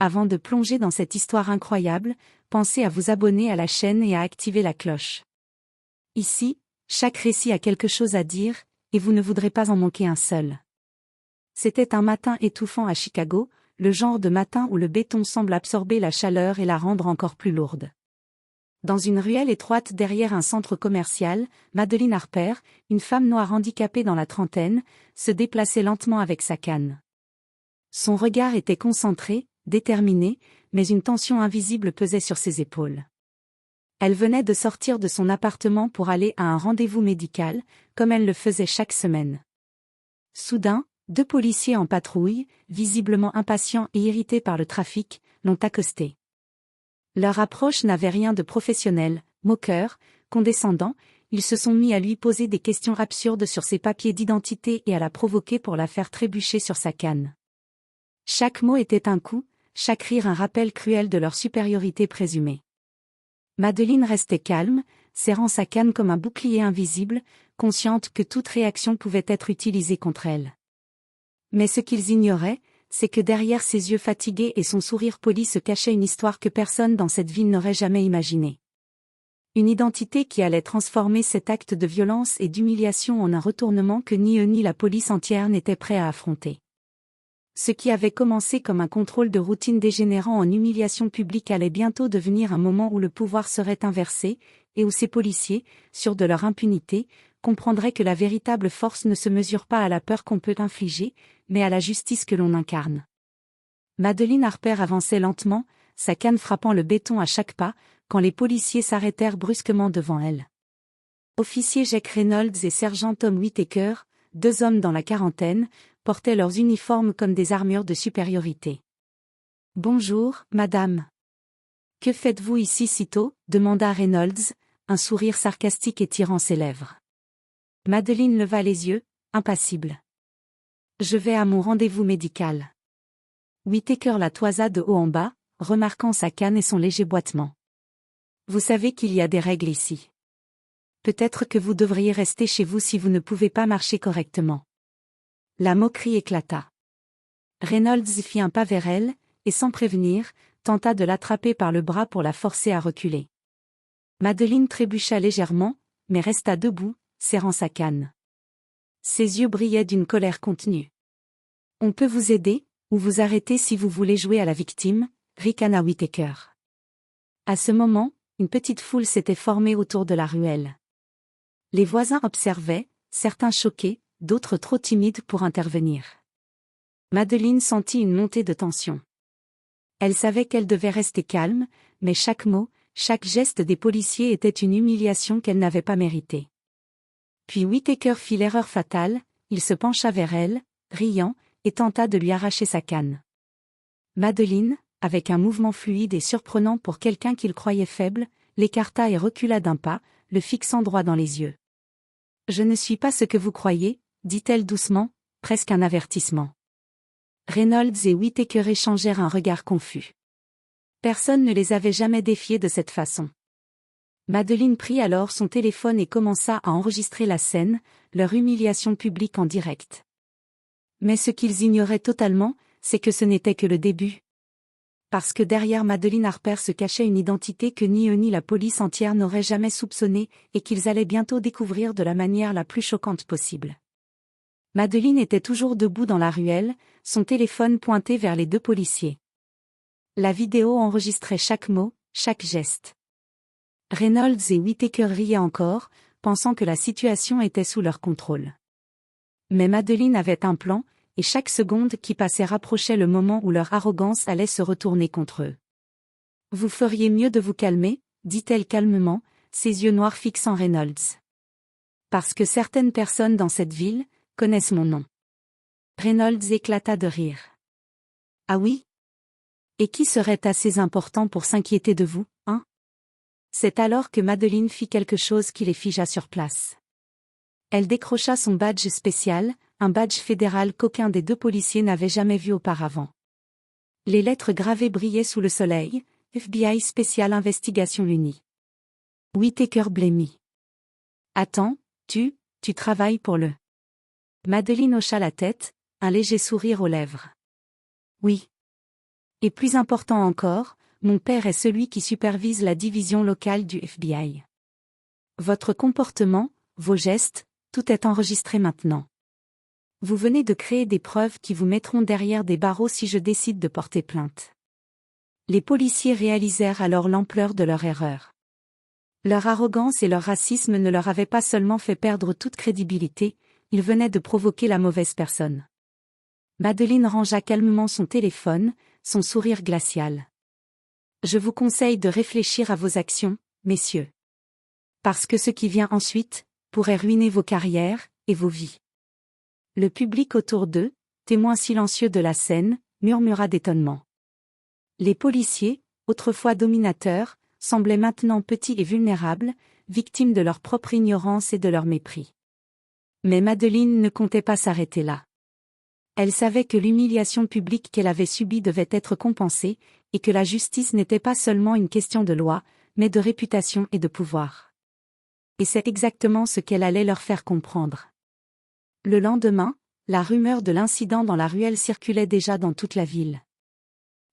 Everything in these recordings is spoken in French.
Avant de plonger dans cette histoire incroyable, pensez à vous abonner à la chaîne et à activer la cloche. Ici, chaque récit a quelque chose à dire, et vous ne voudrez pas en manquer un seul. C'était un matin étouffant à Chicago, le genre de matin où le béton semble absorber la chaleur et la rendre encore plus lourde. Dans une ruelle étroite derrière un centre commercial, Madeleine Harper, une femme noire handicapée dans la trentaine, se déplaçait lentement avec sa canne. Son regard était concentré, déterminé, mais une tension invisible pesait sur ses épaules. Elle venait de sortir de son appartement pour aller à un rendez-vous médical, comme elle le faisait chaque semaine. Soudain, 2 policiers en patrouille, visiblement impatients et irrités par le trafic, l'ont accostée. Leur approche n'avait rien de professionnel, moqueur, condescendant, ils se sont mis à lui poser des questions absurdes sur ses papiers d'identité et à la provoquer pour la faire trébucher sur sa canne. Chaque mot était un coup, chaque rire un rappel cruel de leur supériorité présumée. Madeleine restait calme, serrant sa canne comme un bouclier invisible, consciente que toute réaction pouvait être utilisée contre elle. Mais ce qu'ils ignoraient, c'est que derrière ses yeux fatigués et son sourire poli se cachait une histoire que personne dans cette ville n'aurait jamais imaginée. Une identité qui allait transformer cet acte de violence et d'humiliation en un retournement que ni eux ni la police entière n'étaient prêts à affronter. Ce qui avait commencé comme un contrôle de routine dégénérant en humiliation publique allait bientôt devenir un moment où le pouvoir serait inversé, et où ces policiers, sûrs de leur impunité, comprendraient que la véritable force ne se mesure pas à la peur qu'on peut infliger, mais à la justice que l'on incarne. Madeleine Harper avançait lentement, sa canne frappant le béton à chaque pas, quand les policiers s'arrêtèrent brusquement devant elle. Officier Jack Reynolds et sergent Tom Whittaker, 2 hommes dans la quarantaine, portaient leurs uniformes comme des armures de supériorité. « Bonjour, madame. »« Que faites-vous ici si tôt ?» demanda Reynolds, un sourire sarcastique étirant ses lèvres. Madeleine leva les yeux, impassible. « Je vais à mon rendez-vous médical. » Whittaker la toisa de haut en bas, remarquant sa canne et son léger boitement. « Vous savez qu'il y a des règles ici. Peut-être que vous devriez rester chez vous si vous ne pouvez pas marcher correctement. » La moquerie éclata. Reynolds fit un pas vers elle, et sans prévenir, tenta de l'attraper par le bras pour la forcer à reculer. Madeleine trébucha légèrement, mais resta debout, serrant sa canne. Ses yeux brillaient d'une colère contenue. « On peut vous aider, ou vous arrêter si vous voulez jouer à la victime, » ricana Whittaker. À ce moment, une petite foule s'était formée autour de la ruelle. Les voisins observaient, certains choqués, d'autres trop timides pour intervenir. Madeleine sentit une montée de tension. Elle savait qu'elle devait rester calme, mais chaque mot, chaque geste des policiers était une humiliation qu'elle n'avait pas méritée. Puis Whittaker fit l'erreur fatale, il se pencha vers elle, riant, et tenta de lui arracher sa canne. Madeleine, avec un mouvement fluide et surprenant pour quelqu'un qu'il croyait faible, l'écarta et recula d'un pas, le fixant droit dans les yeux. « Je ne suis pas ce que vous croyez, » dit-elle doucement, presque un avertissement. Reynolds et Whittaker échangèrent un regard confus. Personne ne les avait jamais défiés de cette façon. Madeleine prit alors son téléphone et commença à enregistrer la scène, leur humiliation publique en direct. Mais ce qu'ils ignoraient totalement, c'est que ce n'était que le début. Parce que derrière Madeleine Harper se cachait une identité que ni eux ni la police entière n'auraient jamais soupçonnée, et qu'ils allaient bientôt découvrir de la manière la plus choquante possible. Madeleine était toujours debout dans la ruelle, son téléphone pointé vers les 2 policiers. La vidéo enregistrait chaque mot, chaque geste. Reynolds et Whittaker riaient encore, pensant que la situation était sous leur contrôle. Mais Madeleine avait un plan, et chaque seconde qui passait rapprochait le moment où leur arrogance allait se retourner contre eux. « Vous feriez mieux de vous calmer » dit-elle calmement, ses yeux noirs fixant Reynolds. « Parce que certaines personnes dans cette ville connaissent mon nom. » Reynolds éclata de rire. « Ah oui ? Et qui serait assez important pour s'inquiéter de vous, hein ?» C'est alors que Madeleine fit quelque chose qui les figea sur place. Elle décrocha son badge spécial, un badge fédéral qu'aucun des 2 policiers n'avait jamais vu auparavant. Les lettres gravées brillaient sous le soleil, FBI Special Investigation Uni. Whittaker blêmit. « Attends, tu travailles pour le... » Madeleine hocha la tête, un léger sourire aux lèvres. « Oui. Et plus important encore, mon père est celui qui supervise la division locale du FBI. Votre comportement, vos gestes, tout est enregistré maintenant. Vous venez de créer des preuves qui vous mettront derrière des barreaux si je décide de porter plainte. Les policiers réalisèrent alors l'ampleur de leur erreur. Leur arrogance et leur racisme ne leur avaient pas seulement fait perdre toute crédibilité, ils venaient de provoquer la mauvaise personne. Madeleine rangea calmement son téléphone, son sourire glacial. Je vous conseille de réfléchir à vos actions, messieurs. Parce que ce qui vient ensuite pourrait ruiner vos carrières et vos vies. Le public autour d'eux, témoin silencieux de la scène, murmura d'étonnement. Les policiers, autrefois dominateurs, semblaient maintenant petits et vulnérables, victimes de leur propre ignorance et de leur mépris. Mais Madeleine ne comptait pas s'arrêter là. Elle savait que l'humiliation publique qu'elle avait subie devait être compensée, et que la justice n'était pas seulement une question de loi, mais de réputation et de pouvoir. Et c'est exactement ce qu'elle allait leur faire comprendre. Le lendemain, la rumeur de l'incident dans la ruelle circulait déjà dans toute la ville.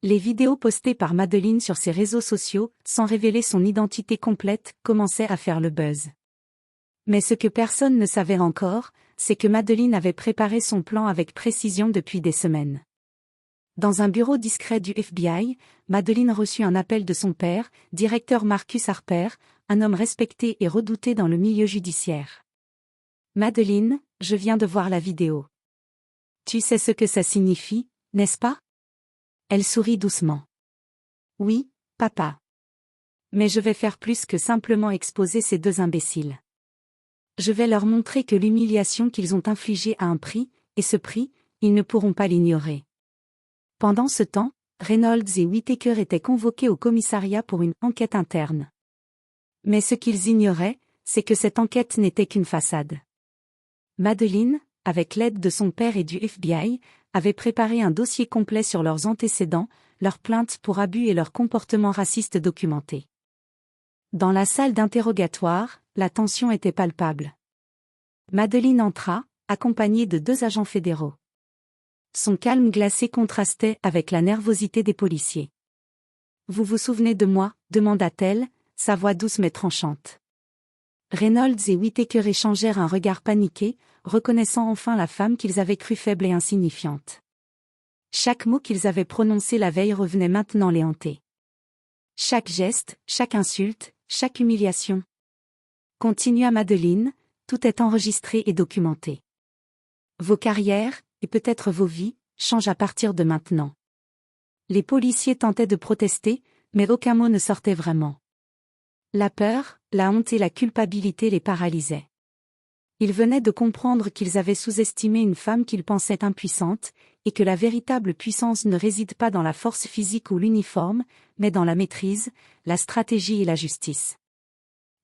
Les vidéos postées par Madeleine sur ses réseaux sociaux, sans révéler son identité complète, commençaient à faire le buzz. Mais ce que personne ne savait encore, c'est que Madeleine avait préparé son plan avec précision depuis des semaines. Dans un bureau discret du FBI, Madeleine reçut un appel de son père, directeur Marcus Harper, un homme respecté et redouté dans le milieu judiciaire. « Madeleine, je viens de voir la vidéo. Tu sais ce que ça signifie, n'est-ce pas ?» Elle sourit doucement. « Oui, papa. Mais je vais faire plus que simplement exposer ces deux imbéciles. Je vais leur montrer que l'humiliation qu'ils ont infligée a un prix, et ce prix, ils ne pourront pas l'ignorer. » Pendant ce temps, Reynolds et Whittaker étaient convoqués au commissariat pour une enquête interne. Mais ce qu'ils ignoraient, c'est que cette enquête n'était qu'une façade. Madeleine, avec l'aide de son père et du FBI, avait préparé un dossier complet sur leurs antécédents, leurs plaintes pour abus et leur comportement raciste documenté. Dans la salle d'interrogatoire, la tension était palpable. Madeleine entra, accompagnée de deux agents fédéraux. Son calme glacé contrastait avec la nervosité des policiers. « Vous vous souvenez de moi ?» demanda-t-elle, sa voix douce mais tranchante. Reynolds et Whittaker échangèrent un regard paniqué, reconnaissant enfin la femme qu'ils avaient crue faible et insignifiante. Chaque mot qu'ils avaient prononcé la veille revenait maintenant les hanter. Chaque geste, chaque insulte, chaque humiliation. Continua Madeleine, tout est enregistré et documenté. Vos carrières, et peut-être vos vies, changent à partir de maintenant. Les policiers tentaient de protester, mais aucun mot ne sortait vraiment. La peur, la honte et la culpabilité les paralysaient. Ils venaient de comprendre qu'ils avaient sous-estimé une femme qu'ils pensaient impuissante, et que la véritable puissance ne réside pas dans la force physique ou l'uniforme, mais dans la maîtrise, la stratégie et la justice.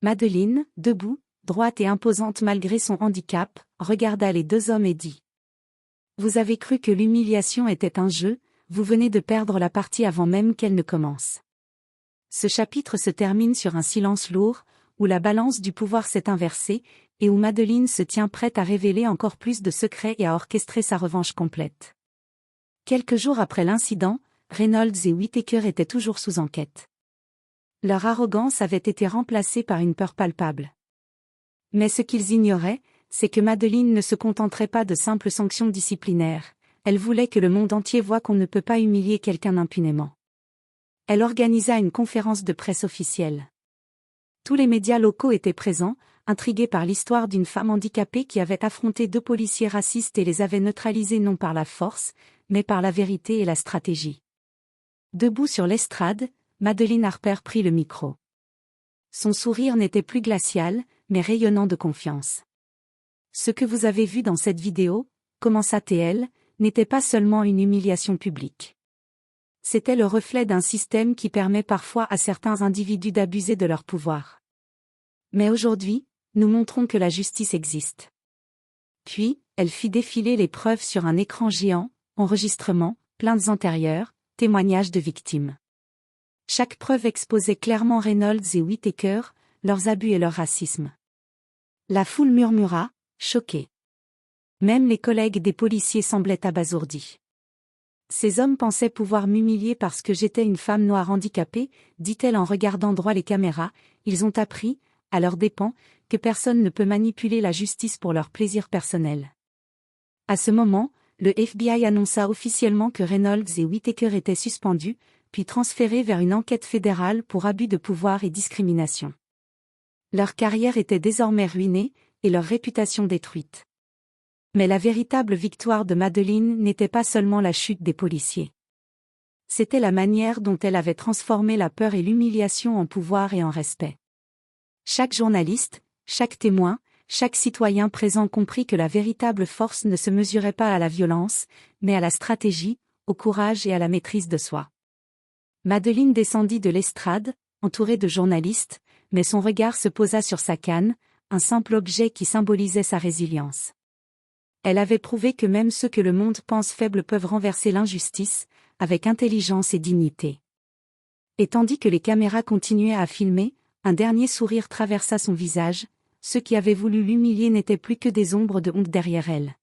Madeleine, debout, droite et imposante malgré son handicap, regarda les deux hommes et dit : « Vous avez cru que l'humiliation était un jeu, vous venez de perdre la partie avant même qu'elle ne commence. » Ce chapitre se termine sur un silence lourd, où la balance du pouvoir s'est inversée, et où Madeleine se tient prête à révéler encore plus de secrets et à orchestrer sa revanche complète. Quelques jours après l'incident, Reynolds et Whittaker étaient toujours sous enquête. Leur arrogance avait été remplacée par une peur palpable. Mais ce qu'ils ignoraient, c'est que Madeleine ne se contenterait pas de simples sanctions disciplinaires, elle voulait que le monde entier voie qu'on ne peut pas humilier quelqu'un impunément. Elle organisa une conférence de presse officielle. Tous les médias locaux étaient présents, intrigués par l'histoire d'une femme handicapée qui avait affronté deux policiers racistes et les avait neutralisés non par la force, mais par la vérité et la stratégie. Debout sur l'estrade, Madeleine Harper prit le micro. Son sourire n'était plus glacial, mais rayonnant de confiance. « Ce que vous avez vu dans cette vidéo, » commença-t-elle, « n'était pas seulement une humiliation publique. C'était le reflet d'un système qui permet parfois à certains individus d'abuser de leur pouvoir. Mais aujourd'hui, nous montrons que la justice existe. » Puis, elle fit défiler les preuves sur un écran géant, enregistrements, plaintes antérieures, témoignages de victimes. Chaque preuve exposait clairement Reynolds et Whittaker, leurs abus et leur racisme. La foule murmura, choquée. Même les collègues des policiers semblaient abasourdis. Ces hommes pensaient pouvoir m'humilier parce que j'étais une femme noire handicapée, dit-elle en regardant droit les caméras. Ils ont appris, à leurs dépens, que personne ne peut manipuler la justice pour leur plaisir personnel. À ce moment, le FBI annonça officiellement que Reynolds et Whittaker étaient suspendus, puis transférés vers une enquête fédérale pour abus de pouvoir et discrimination. Leur carrière était désormais ruinée, et leur réputation détruite. Mais la véritable victoire de Madeleine n'était pas seulement la chute des policiers. C'était la manière dont elle avait transformé la peur et l'humiliation en pouvoir et en respect. Chaque journaliste, chaque témoin, chaque citoyen présent comprit que la véritable force ne se mesurait pas à la violence, mais à la stratégie, au courage et à la maîtrise de soi. Madeleine descendit de l'estrade, entourée de journalistes, mais son regard se posa sur sa canne, un simple objet qui symbolisait sa résilience. Elle avait prouvé que même ceux que le monde pense faibles peuvent renverser l'injustice, avec intelligence et dignité. Et tandis que les caméras continuaient à filmer, un dernier sourire traversa son visage, ceux qui avaient voulu l'humilier n'étaient plus que des ombres de honte derrière elle.